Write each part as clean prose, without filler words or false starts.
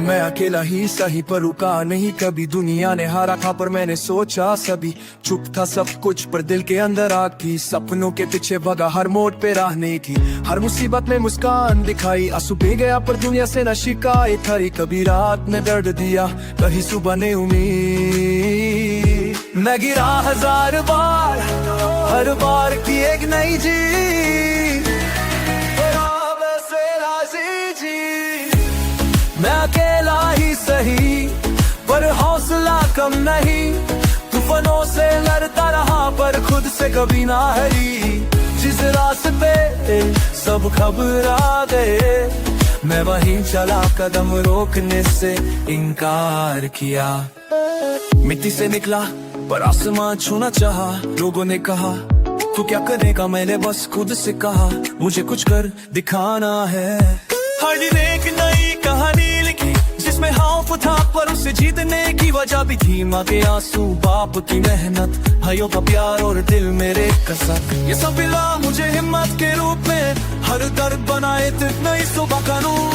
मैं अकेला ही सही पर रुका नहीं कभी। दुनिया ने हारा था पर मैंने सोचा सभी। चुप था सब कुछ पर दिल के अंदर आग थी। सपनों के पीछे भगा हर मोड़ पे राह नहीं थी। हर मुसीबत में मुस्कान दिखाई। आंसू बह गया पर दुनिया से न शिकायत हरी। कभी रात ने दर्द दिया कहीं सुबह ने उम्मीद। मैं गिरा 1000 बार हर बार की एक नई जीत। मैं अकेला ही सही पर हौसला कम नहीं। तूफानों से लड़ता रहा पर खुद से कभी ना हरी। जिस रास्ते सब घबरा गए मैं वहीं चला कदम रोकने से इनकार किया। मिट्टी से निकला पर आसमान छूना चाहा। लोगों ने कहा तू क्या करेगा, मैंने बस खुद से कहा मुझे कुछ कर दिखाना है। हर दिन एक नई कहानी लिखी जिसमें खौफ था पर उसे जीतने की वजह भी थी। माँ के आंसू, बाप की मेहनत, भाइयों का प्यार और दिल मेरे कसक। ये सब मिला मुझे हिम्मत के रूप में। हर दर्द बनाए तो नई सुबह कानून।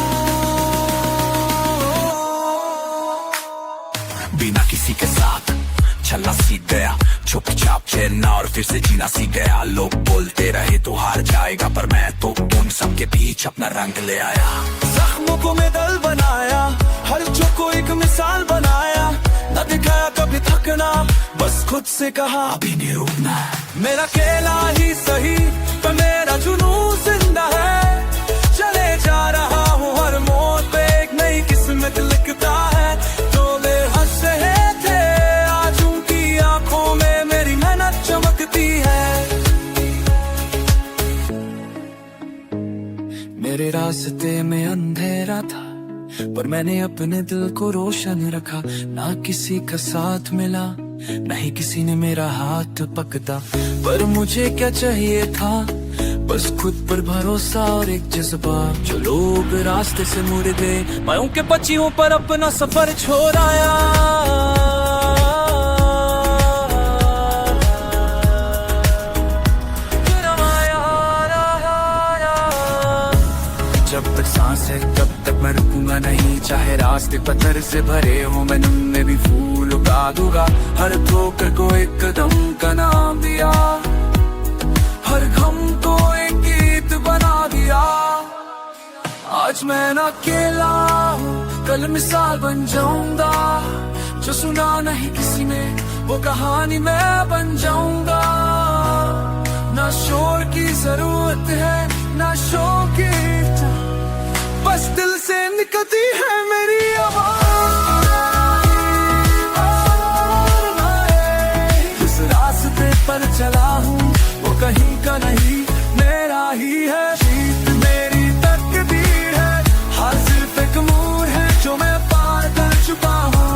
बिना किसी के साथ चलना सीख गया। चुपचाप चलना और फिर से जीना सीख गया। लोग बोलते रहे तो हार जाएगा पर मैं तो उन सबके बीच अपना रंग ले आया। जख्मों को मैं दल बनाया, हर चोट को एक मिसाल बनाया। न दिखाया कभी थकना, बस खुद से कहा अभी नहीं रुकना। मेरा अकेला ही सही पर मेरा जुनून जिंदा है। चले जा रहा हूँ हर मोड़ पे एक नई किस्मत लिखता है। तो ले हंस रहे थे आज उनकी आंखों में मेरी मेहनत चमकती है। मेरे रास्ते में अंधेरा था पर मैंने अपने दिल को रोशन रखा। ना किसी का साथ मिला नहीं किसी ने मेरा हाथ पकड़ा। पर मुझे क्या चाहिए था, बस खुद पर भरोसा और एक जज्बा। जो लोग रास्ते से मुड़ गए मैं उनके बच्चियों पर अपना सफर छोड़ आया। जब तक सांस है तब तक मैं रुकूंगा नहीं। चाहे रास्ते पत्थर से भरे हो मैं उनमें भी फूल उगा दूंगा। हर ठोकर को एक कदम का नाम दिया, हर गम को एक गीत बना दिया। आज मैं न अकेला हूँ कल मिसाल बन जाऊंगा। जो सुना नहीं किसी ने वो कहानी मैं बन जाऊंगा। ना शोर की जरूरत है ना शो की, बस दिल से निकलती है मेरी आवाज। जिस रास्ते पर चला हूँ वो कहीं का नहीं मेरा ही है। जीत मेरी तकदीर है, हार सिर्फ एक मोड़ है जो मैं पार कर चुका हूँ।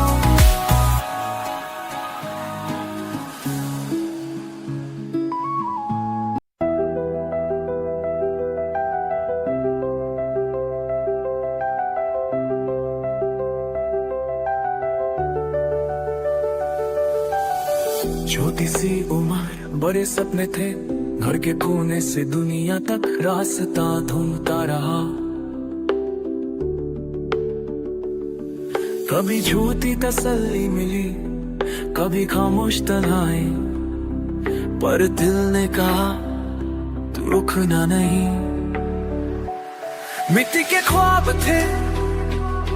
छोटी सी उम्र बड़े सपने थे, घर के कोने से दुनिया तक रास्ता ढूंढता रहा। कभी झूठी तसल्ली मिली कभी खामोश तन्हाई, पर दिल ने कहा तू रुकना नहीं। मिट्टी के ख्वाब थे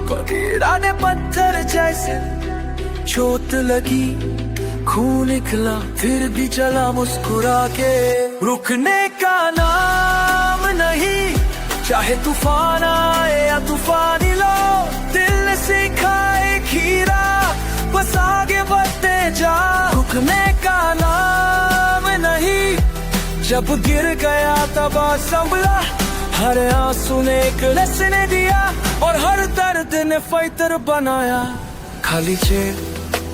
कभी इरादे पत्थर जैसे। चोट लगी खून निकला फिर भी चला मुस्कुरा के। रुकने का नाम नहीं, चाहे तूफान आए या तूफानी लो। दिल ने सीखा एक हीरा बस आगे बढ़ते जा। रुकने का नाम नहीं, जब गिर गया तब संभला। हर आंसू ने एक लेसन दिया और हर दर्द ने फाइटर बनाया। खाली जेब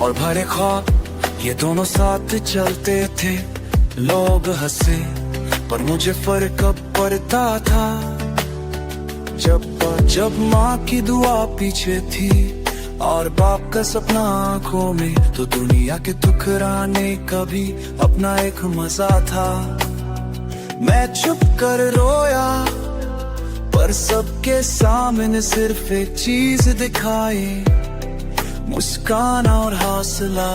और भरे ख्वाब ये दोनों साथ चलते थे। लोग हंसे पर मुझे फर्क अब पड़ता था। जब माँ की दुआ पीछे थी और बाप का सपना आंखों में, तो दुनिया के ठुकराने का भी अपना एक मजा था। मैं चुप कर रोया पर सबके सामने सिर्फ एक चीज दिखाई, मुस्कान और हौसला।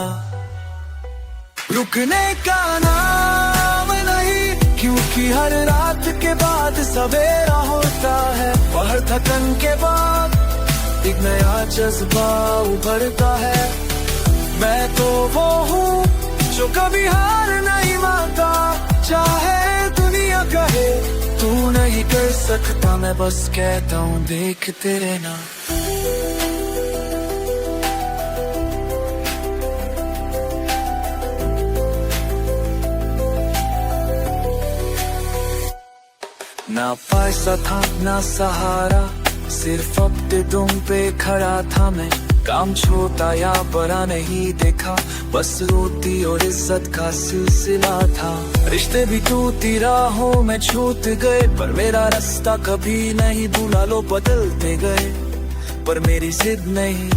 रुकने का नाम नहीं, क्योंकि हर रात के बाद सवेरा होता है, और हर थकन के बाद एक नया जज्बा उभरता है। मैं तो वो हूँ जो कभी हार नहीं मानता, चाहे दुनिया कहे तू नहीं कर सकता, मैं बस कहता हूँ देखते रहना। ना पैसा था ना सहारा, सिर्फ अपने दुम पे खड़ा था मैं। काम छोटा या बड़ा नहीं देखा, बस रोटी और इज्जत का सिलसिला था। रिश्ते भी टूटी राहों में छूट गए, पर मेरा रास्ता कभी नहीं भूला। लो बदलते गए पर मेरी जिद नहीं।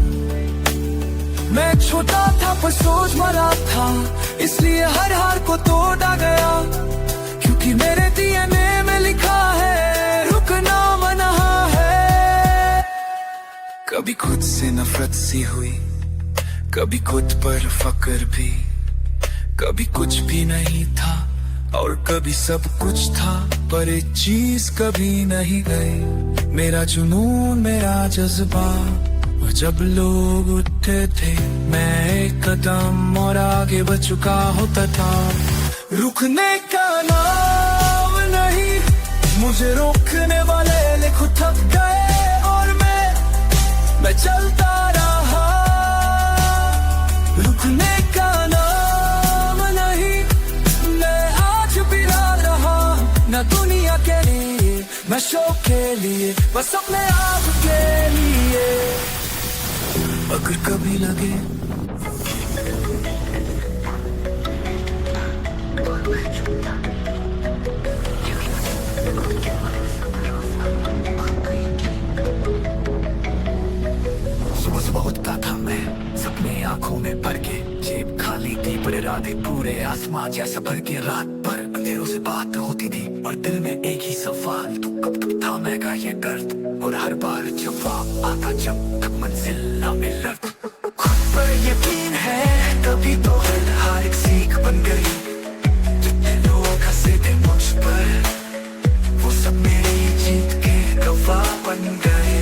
मैं छोटा था पर सोच बड़ा था, इसलिए हर हार को तोड़ा गया, क्योंकि मेरे डीएनए में लिखा है रुकना मना है। कभी खुद से नफरत सी हुई, कभी खुद पर फक्र भी, कभी कुछ भी नहीं था और कभी सब कुछ था, पर एक चीज कभी नहीं गई, मेरा जुनून मेरा जज्बा। और जब लोग उठते थे मैं एक कदम और आगे बढ़ चुका होता था। रुकने का नाम नहीं, मुझे रोकने वाले लिखो थक गए, और मैं चलता रहा। रुकने का नाम नहीं, मैं आज भी रहा ना दुनिया के लिए, मैं शौक के लिए, बस अपने आप के लिए। अगर कभी लगे सुबह सुबह उठता था मैं सपने आंखों में भर के, जेब खाली थी पर इरादे पूरे, आसमां जैसा भर के। रात भर अंधेरों से बात होती थी और दिल में एक ही सवाल, तू कब तक थामेगा ये दर्द। और हर बार जवाब आता जब तक मंजिल न मिला। खुद पर यकीन है तभी तो हर एक सीख बन गई। जितने लोग हंसे थे मुझ पर, वो सब मेरी जीत के गवाह बन गए।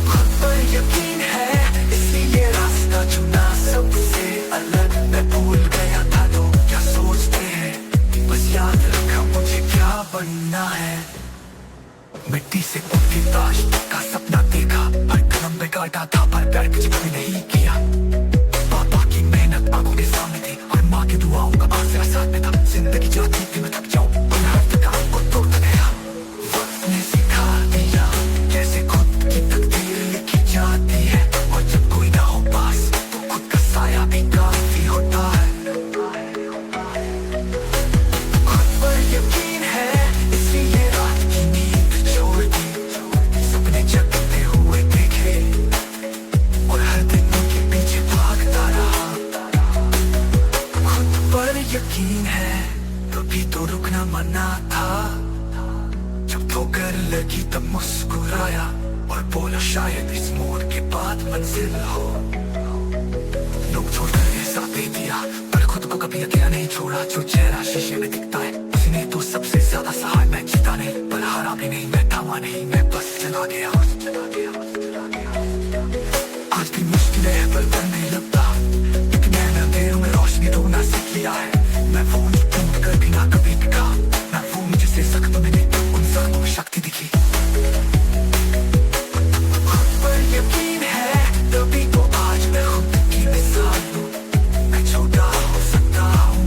खुद पर यकीन है इसलिए रास्ता चुना सबसे अलग। मैं भूल गया था लोग क्या सोचते हैं, बस याद रखा मुझे क्या बनना है। मिट्टी से उठी ताश का सपना देखा, हर कदम पे काटा था पर पैर कुछ भी नहीं किया। पापा की मेहनत आंखों के सामने थी और माँ की दुआओं का आसरा साथ में था। जिंदगी चाहती थी मैं थक जाऊं पर हर थकान को तोड़ता गया। वक्त ने सिखा दिया कैसे खुद की तकदीर लिखी जाती है, और जब कोई ना हो पास तो खुद का साया भी काफी होता है। खुद पर यकीन है इसलिए रात की नींद छोड़ दी, सपने जगते हुए देखे और हर दिन उनके पीछे भागता रहा। खुद पर यकीन है तभी तो रुकना मना था, जब ठोकर लगी तब मुस्कुराया और बोला शायद इस मोड़ के बाद मंजिल हो। लोग छोड़कर ये साथ दे दिया पर खुद को कभी अकेला नहीं छोड़ा। जो चेहरा शीशे में दिखता है उसने तो सबसे ज्यादा सहाय। मैं जीता नहीं पर हारा भी नहीं, मैं थामा नहीं, मैं बस चला गया। आज भी मुश्किल है पर डर नहीं लगता, लेकिन मैंने अंधेरों में रोशनी ढूंढना सीख लिया है। मैं वो नहीं टूट कर भी ना कभी दिखा, मैं वो हूँ जिसे जख्म में उन जख्मों में शक्ति दिखी। खुद पर यकीन है तभी तो आज मैं खुद की मिसाल हूँ। मैं छोटा हो सकता हूँ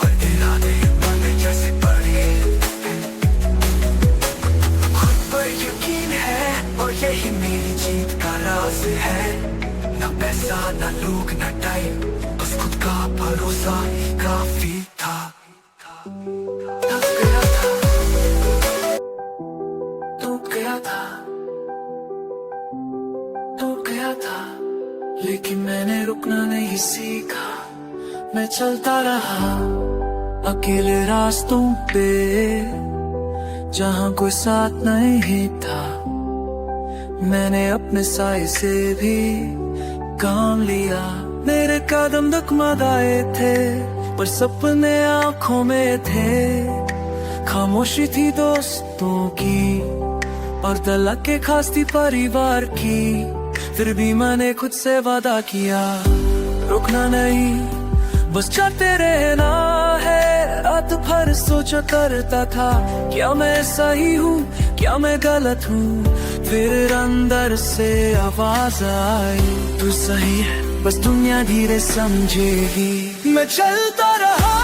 पर इरादे मन जैसे बड़े। खुद पर यकीन है और यही मेरी जीत का राज है। ना पैसा ना लोग ना टाइम, बस खुद का भरोसा ही काफी था। थक गया था, टूट गया था, टूट गया था, लेकिन मैंने रुकना नहीं सीखा। मैं चलता रहा अकेले रास्तों पे, जहाँ कोई साथ नहीं था। मैंने अपने साए से भी काम लिया। मेरे कदम डगमगाए थे पर सपने आंखों में थे। खामोशी थी दोस्तों की और तलक के खास थी परिवार की। फिर भी मैंने खुद से वादा किया, रुकना नहीं, बस चलते रहना है। रात भर सोचा करता था, क्या मैं सही हूँ, क्या मैं गलत हूँ। फिर अंदर से आवाज आई, तू सही है, बस दुनिया धीरे समझेगी। मैं चलता रहा,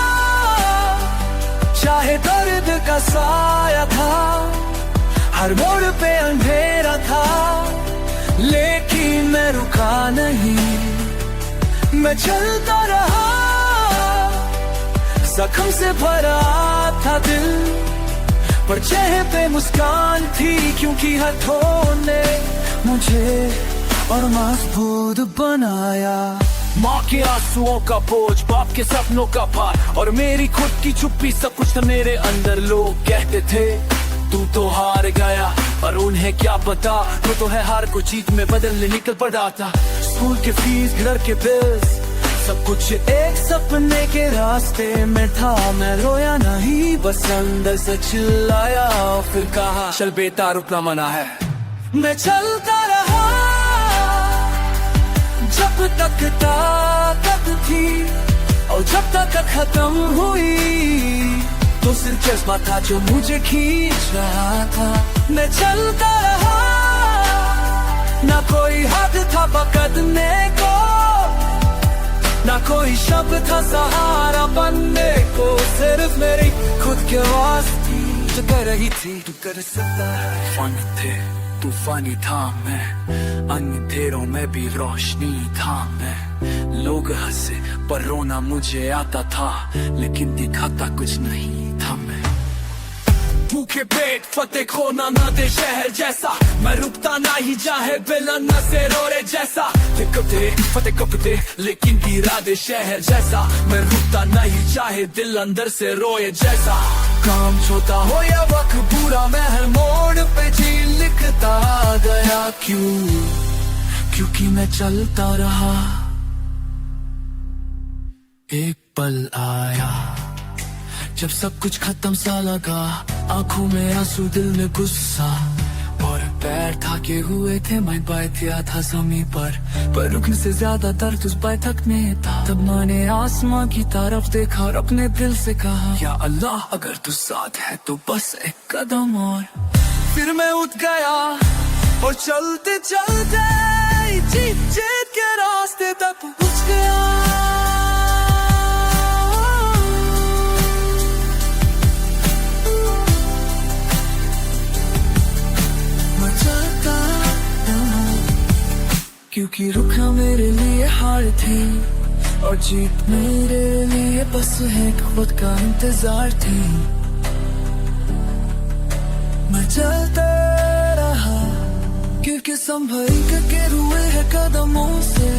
चाहे दर्द का साया था। हर मोड़ पे अंधेरा था, लेकिन मैं रुका नहीं। मैं चलता रहा, जख्म से भरा था दिल, पर चेहरे पे मुस्कान थी, क्योंकि हाथों ने मुझे और मजबूत बनाया। माँ के आंसुओं का बोझ, बाप के सपनों का भार, और मेरी खुद की चुप्पी, सब कुछ था मेरे अंदर। लोग कहते थे तू तो हार गया, पर उन्हें क्या पता, वो तो है हार को जीत में बदलने निकल पड़ा था। स्कूल के फीस, घर के बिल्स, सब कुछ एक सपने के रास्ते में था। मैं रोया नहीं, बस अंदर से चिल्लाया, फिर कहा चल बेटा रुकना मना है। मैं चलता रहा, जब तक ताकत थी, और जब तक खत्म हुई, तो सिर्फ जज्बा था जो मुझे खींच रहा था। मैं चलता रहा, ना कोई हद था पकड़ने को, ना कोई शब्द था सहारा बनने को। सिर्फ मेरी खुद की आवाज थी जो कह रही थी तू कर सकता है। फन थे, तूफानी था मैं, अंधेरों में भी रोशनी था मैं। लोग हंसे पर रोना मुझे आता था, लेकिन दिखाता कुछ नहीं था मैं। भूखे पेट फतेह खोना ना दे शहर जैसा, मैं रुकता ना ही चाहे बिलन से रोरे जैसा। कपते फतेह कपते लेकिन गिरा दे शहर जैसा, मैं रुकता नहीं चाहे दिल अंदर से रोए जैसा। काम छोटा हो या वक्त पूरा, मैं हर मोड़ पे जी लिखता गया। क्योंकि मैं चलता रहा। एक पल आया जब सब कुछ खत्म सा लगा, आंखों में आंसू, दिल में गुस्सा, और पैर थके हुए थे, मैं बैठा था जमीन पर रुकने से ज्यादा दर्द उस बैठक में था। तब मैंने आसमां की तरफ देखा और अपने दिल से कहा, या अल्लाह अगर तू साथ है तो बस एक कदम और। फिर मैं उठ गया और चलते चलते जीत जीत के रास्ते तक पहुंच गया। क्योंकि रुकना मेरे लिए हार थी, और जीत मेरे लिए बस एक खुद का इंतजार थी। मैं चलता रहा, क्योंकि संभल के रुए है कदमों से,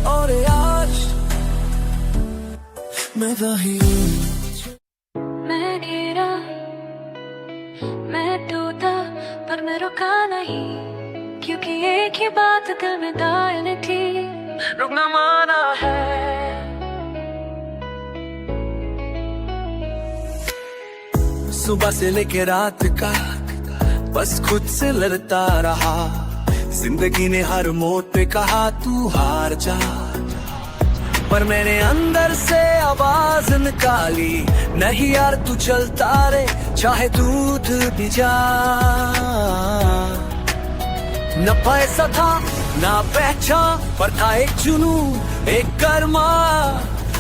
और आज मैं वही। मैं गिरा, मैं टूटा, पर मैं रुका नहीं, क्योंकि एक ही बात दिल में दायल थी, रुकना माना है। सुबह से लेके रात का बस खुद से लड़ता रहा। जिंदगी ने हर मोड़ पे कहा तू हार जा, पर मैंने अंदर से आवाज निकाली, नहीं यार तू चलता रे, चाहे दूध भी जा। न पैसा था ना पहचान, पर था एक जुनून, एक कर्मा।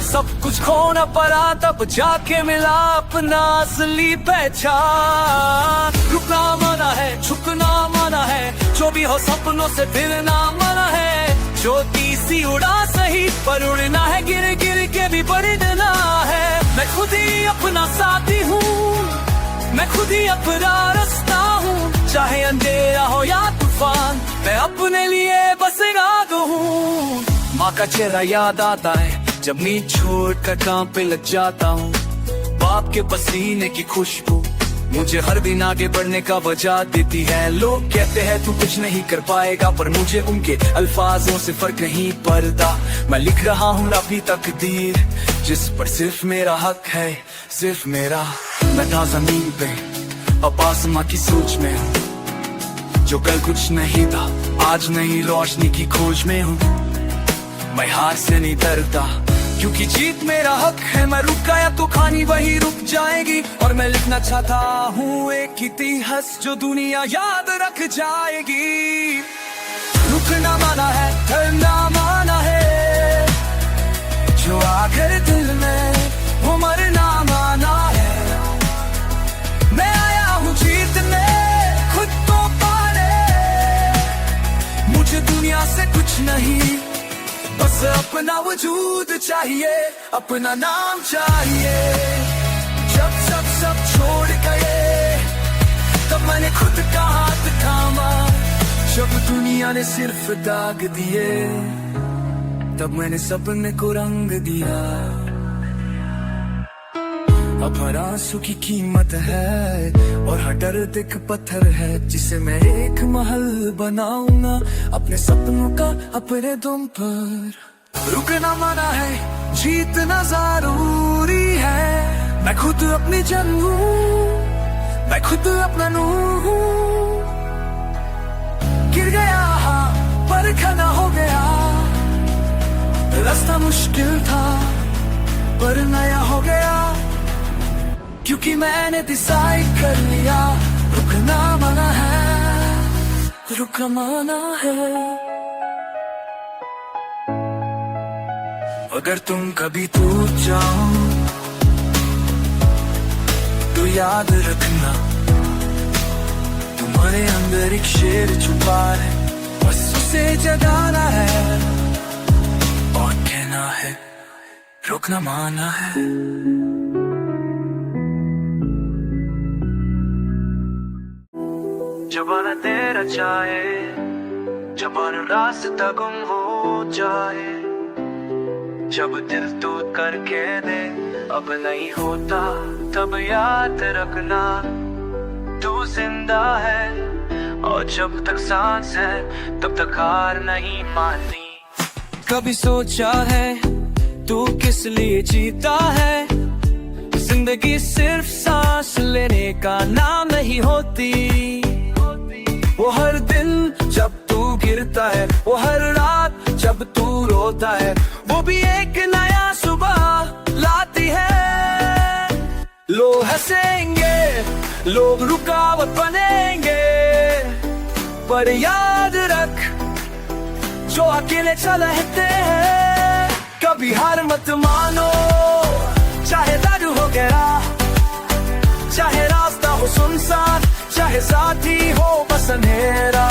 सब कुछ खोना पड़ा तब जाके मिला अपना असली पहचान। रुकना मना है, झुकना मना है, जो भी हो सपनों से फिरना मना है। छोटी सी उड़ा सही, पर उड़ना है, गिर गिर के भी बढ़ना है। मैं खुद ही अपना साथी हूँ, मैं खुद ही अपना रास्ता हूँ। चाहे अंधेरा हो या तूफान, मैं अपने लिए बस राग हूँ। माँ का चेहरा याद आता है जब नींद छोड़ कर काम पे लग जाता हूँ। बाप के पसीने की खुशबू मुझे हर दिन आगे बढ़ने का वजह देती है। लोग कहते हैं तू कुछ नहीं कर पाएगा, पर मुझे उनके अल्फाजों से फर्क नहीं पड़ता। मैं लिख रहा हूँ अपनी तकदीर, जिस पर सिर्फ मेरा हक है, सिर्फ मेरा। मैं था जमीन पे अब आसमां की सोच में हूँ, जो कल कुछ नहीं था आज नई रोशनी की खोज में हूँ। मैं हार से नहीं डरता, क्योंकि जीत मेरा हक है। मैं रुक गया तो कहानी वही रुक जाएगी, और मैं लिखना चाहता हूँ एक इतिहास जो दुनिया याद रख जाएगी। रुकना माना है, डरना माना है, जो आखिर दिल में वो मरना माना है। मैं आया हूँ जीतने, खुद को पाने, मुझे दुनिया से कुछ नहीं, बस अपना वजूद चाहिए, अपना नाम चाहिए। जब सब छोड़ गए, तब मैंने खुद का हाथ थामा। जब दुनिया ने सिर्फ दाग दिए, तब मैंने सपने को रंग दिया। अब हर आंसू की कीमत है, और हर दर्द एक पत्थर है, जिसे मैं एक महल बनाऊंगा अपने सपनों का, अपने दम पर। रुकना मना है, जीतना जरूरी है। मैं खुद अपनी जन हूँ, मैं खुद अपना नूर हूँ। गिर गया हाँ, पर खड़ा हो गया। रास्ता मुश्किल था, पर नया हो गया, क्योंकि मैंने डिसाइड कर लिया। रुकना मना है, रुकना मना है। अगर तुम कभी टूट जाओ तो याद रखना, तुम्हारे अंदर एक शेर छुपा है, बस उसे जगाना है। और कहना है रुकना माना है। जबाना तेरा चाहे, जबाना रास्ता गुम हो जाए, जब दिल टूट कर कह दे अब नहीं होता, तब याद रखना तू जिंदा है, और जब तक सांस है तब तक हार नहीं माननी। कभी सोचा है तू किस लिए जीता है? जिंदगी सिर्फ सांस लेने का नाम नहीं होती। वो हर दिन जब तू गिरता है, वो हर रात जब तू रोता है, वो भी एक नया सुबह लाती है। लोग हंसेंगे, लोग रुकावट बनेंगे, पर याद रख जो अकेले चलते हैं, कभी हार मत मानो। चाहे दर्द हो गया, चाहे रास्ता हो सुनसान, चाहे साथी हो बस अंधेरा,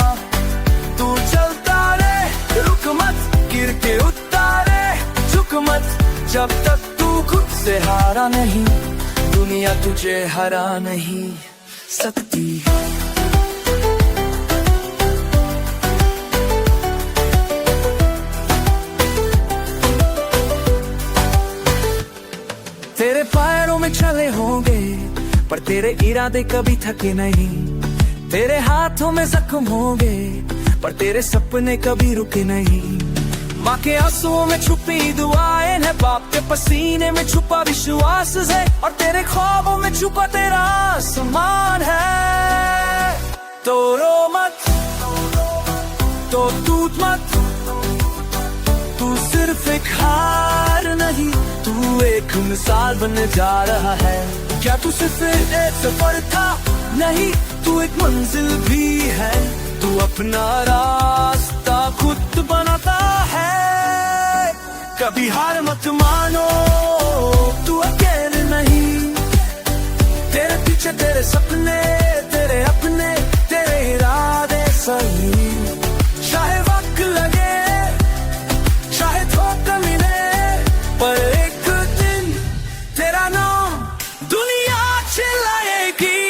तू चलता रहे, रुक मत, गिर के उतारे, झुक मत, जब तक तू खुद से हारा नहीं, दुनिया तुझे हरा नहीं सकती। तेरे पैरों में छले होंगे, पर तेरे इरादे कभी थके नहीं। तेरे हाथों में जख्म होंगे, पर तेरे सपने कभी रुके नहीं। माँ के आंसुओं में छुपी दुआएं हैं, बाप के पसीने में छुपा विश्वास है, और तेरे ख्वाबों में छुपा तेरा आसमान है। तो रो मत, तो टूट मत, तू सिर्फ एक हार नहीं, तू एक मिसाल बन जा रहा है। क्या तू सिर्फ एक सफर था? नहीं, तू एक मंजिल भी है। तू अपना रास्ता खुद बनाता है। कभी हार मत मानो, तू अकेले नहीं। तेरे पीछे तेरे सपने, तेरे अपने, तेरे इरादे सही। चाहे वक्त लगे, चाहे धोखा मिले, पर एक दिन तेरा नाम दुनिया चिल्लाएगी।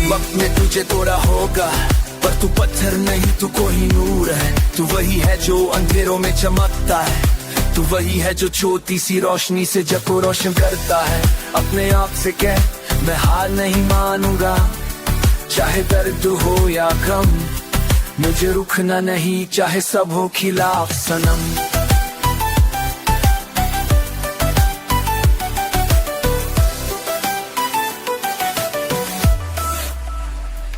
वक्त में तुझे तोड़ा होगा, पर तू पत्थर नहीं, तू कोई नूर है। तू वही है जो अंधेरों में चमकता है, तू वही है जो छोटी सी रोशनी से जग को रोशन करता है। अपने आप से कह मैं हार नहीं मानूंगा, चाहे दर्द हो या गम। मुझे रुकना नहीं, चाहे सब हो खिलाफ सनम।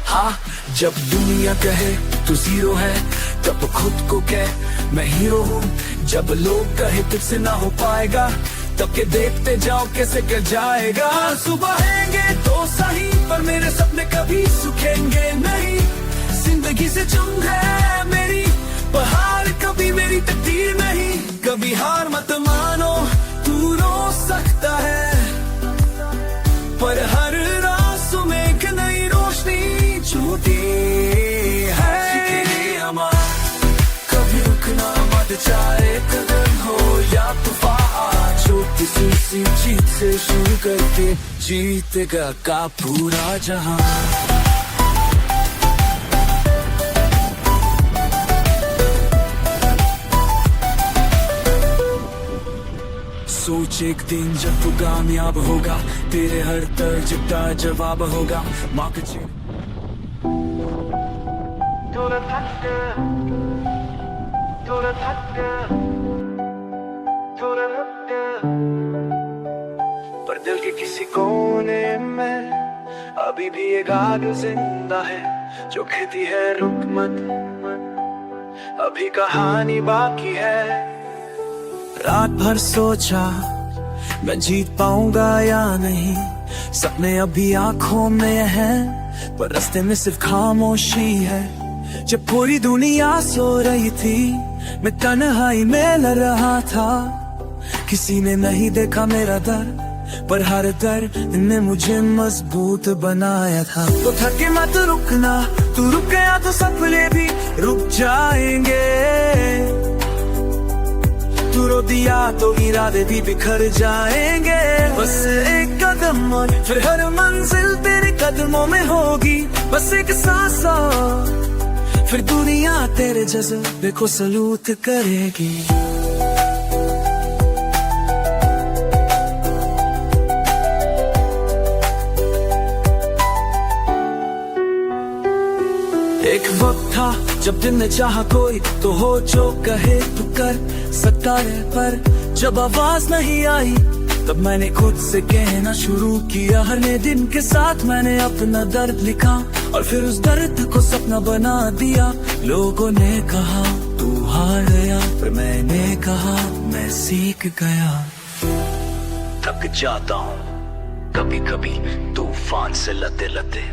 हाँ, जब दुनिया कहे तू जीरो है, तब खुद को कह मैं हीरो हूँ। जब लोग कहे तुझसे ना हो पाएगा, तब के देखते जाओ कैसे कर जाएगा। सुबह आएंगे तो सही, पर मेरे सपने कभी सूखेंगे नहीं। जिंदगी से चुन है मेरी पहाड़, कभी मेरी तकदीर नहीं। कभी हार मत मानो, तू रो सकता है, पर हर रास्तों में एक नई रोशनी छूटी है। कभी रुकना मत, चाहे कदम हो या तूफान। छोटी सी जीत से शुरू करके जीतेगा का पूरा जहां। सोच एक दिन जब तू कामयाब होगा, तेरे हर तर्ज का जवाब होगा। माँ के पर दिल के किसी कोने में अभी भी एक आग जिंदा है, जो कहती है रुक मत, अभी कहानी बाकी है। रात भर सोचा मैं जीत पाऊंगा या नहीं, सपने अभी आंखों में हैं, पर रास्ते में सिर्फ खामोशी है। जब पूरी दुनिया सो रही थी, मैं तन्हाई में लड़ रहा था। किसी ने नहीं देखा मेरा दर्द, पर हर दर्द ने मुझे मजबूत बनाया था। तो थके मत रुकना, तू रुक गया तो सपने भी रुक जाएंगे। तू रो दिया तो इरादे भी बिखर जाएंगे। बस एक कदम और फिर हर मंजिल तेरे कदमों में होगी। बस एक सांस और फिर दुनिया तेरे जज्बे को सलूट करेगी। एक वक्त था जब दिल ने चाहा कोई तो हो, जो कहे तू कर सकता है। पर जब आवाज नहीं आई, तब मैंने खुद से कहना शुरू किया। हर नए दिन के साथ मैंने अपना दर्द लिखा, और फिर उस दर्द को सपना बना दिया। लोगों ने कहा तू हार गया, पर मैंने कहा मैं सीख गया। थक जाता हूँ कभी कभी तूफान से लते लते,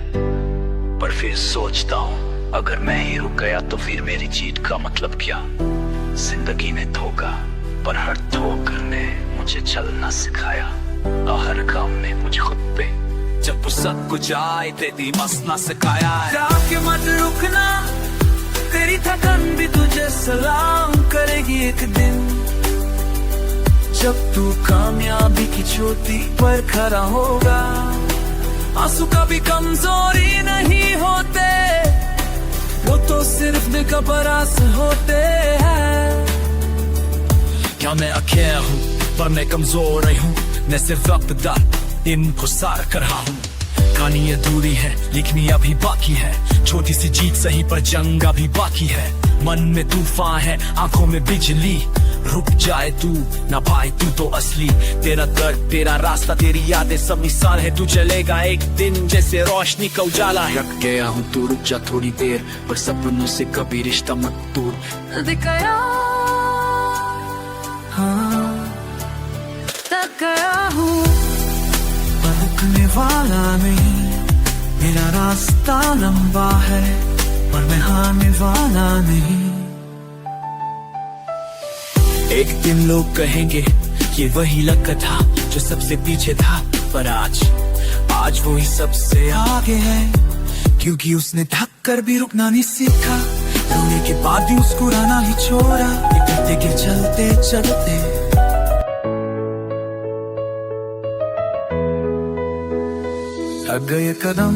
पर फिर सोचता हूँ अगर मैं ही रुक गया तो फिर मेरी जीत का मतलब क्या। जिंदगी ने धोखा, पर हर ठोकर ने मुझे चलना सिखाया। हर काम ने मुझे खुद पे जब सब कुछ आए तेरी मसना सिखाया। जाके मत रुकना, तेरी थकन भी तुझे सलाम करेगी एक दिन। जब तू कामयाबी की चोटी पर खड़ा होगा, आंसू कभी कमजोरी नहीं होते, वो तो सिर्फ बेकबरास होते हैं। क्या मैं अकेला हूँ, पर मैं कमजोर नहीं हूँ। मैं सिर्फ वक्त दर इनको सार कर रहा हूँ। कहानी अधूरी है, लिखनी अभी बाकी है। छोटी सी जीत सही, पर जंग अभी बाकी है। मन में तूफान है, आंखों में बिजली। रुक जाए तू ना पाए तू तो असली। तेरा दर्द, तेरा रास्ता, तेरी यादें सब मिसाल है। तू चलेगा एक दिन जैसे रोशनी का उजाला है। रख गया हूँ तू रुक जा थोड़ी देर, पर सपनों से कभी रिश्ता मत तोड़। दिख गया, हाँ थक गया हूँ, पर रुकने वाला नहीं। मेरा रास्ता लंबा है, पर मैं हारने वाला नहीं। एक दिन लोग कहेंगे ये वही लड़का था जो सबसे पीछे था, पर आज वो ही सबसे आगे है। क्योंकि उसने थक कर भी रुकना नहीं सीखा, रोने के बाद भी मुस्कुराना ही छोड़ा। गिरते गिर चलते चलते थक गए कदम,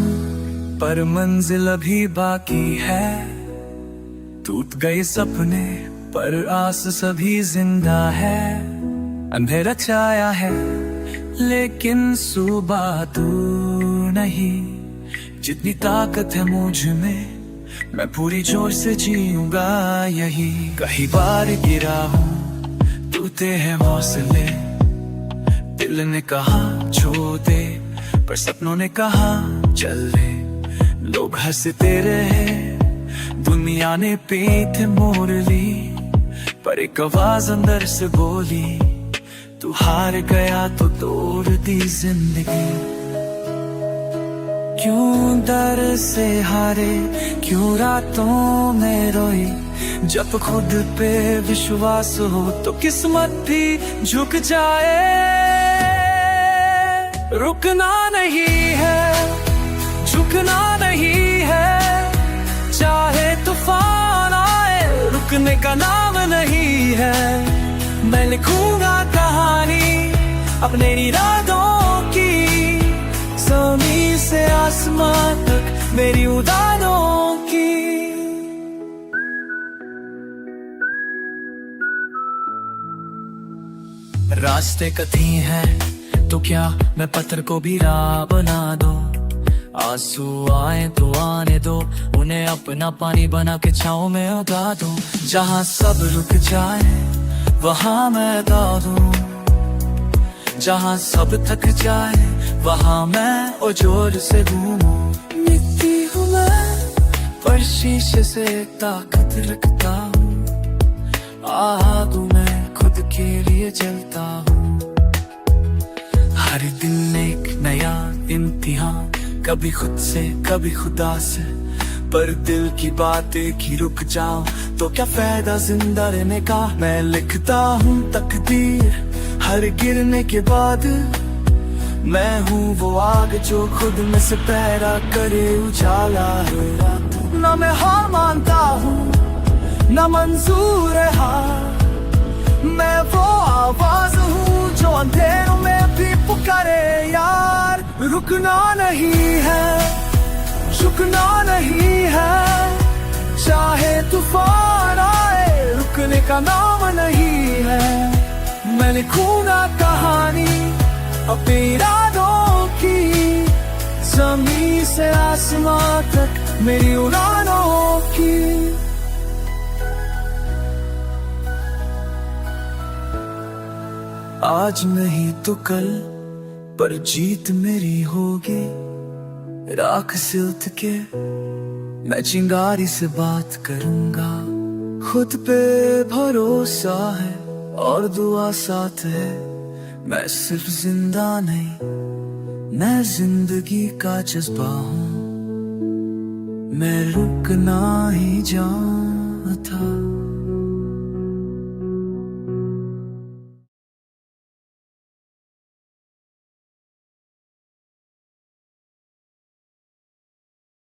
पर मंजिल अभी बाकी है। टूट गए सपने, पर आस सभी जिंदा है। अंधेरा छाया है, लेकिन सुबह तू नहीं, जितनी ताकत है मुझ में मैं पूरी जोश से जीऊंगा यही। कई बार गिरा हूँ टूटे हैं हौसले, दिल ने कहा छोड़ दे पर सपनों ने कहा चल ले। लोग हंसते रहे, दुनिया ने पीठ मोड़ ली, पर एक आवाज अंदर से बोली तू हार गया तो तोड़ दी जिंदगी। क्यों डर से हारे, क्यों रातों में रोई, जब खुद पे विश्वास हो तो किस्मत भी झुक जाए। रुकना नहीं है, झुकना नहीं है, चाहे तूफान आए रुकने का नाम नहीं है। मैं लिखूंगा कहानी अपने इरादों की, ज़मीन से आसमान तक मेरी उड़ानों की। रास्ते कठिन हैं तो क्या मैं पत्थर को भी राह बना दूं। आंसू आए तो आने दो, उन्हें अपना पानी बना के छाँव में उगा दूं। जहाँ सब रुक जाए वहाँ मैं दौड़ दूं, जहाँ सब थक जाए वहाँ मैं और जोर से घूमूं। मिट्टी हूँ मैं पर शीशे से ताकत रखता हूँ, आग मैं खुद के लिए जलता हूँ। हर दिन एक नया इम्तिहान, कभी खुद से कभी खुदा से, पर दिल की बातें की रुक जाऊं तो क्या फायदा जिंदा रहने का। मैं लिखता हूँ तकदीर हर गिरने के बाद, मैं हूँ वो आग जो खुद में से पैदा करे उजाला है रात। ना मैं हार मानता हूँ ना मंजूर है हार, मैं वो आवाज हूँ जो अंधेरों में भी पुकारे यार। रुकना नहीं है, झुकना नहीं है, चाहे तूफान आए रुकने का नाम नहीं है। मैं लिखूंगा कहानी अपने इरादों की, ज़मीन से आसमान तक मेरी उड़ानों की। आज नहीं तो कल पर जीत मेरी होगी, राख सिल्त के मैं चिंगारी से बात करूंगा। खुद पे भरोसा है और दुआ साथ है, मैं सिर्फ जिंदा नहीं मैं जिंदगी का जज्बा हूँ। मैं रुकना ही जानता था।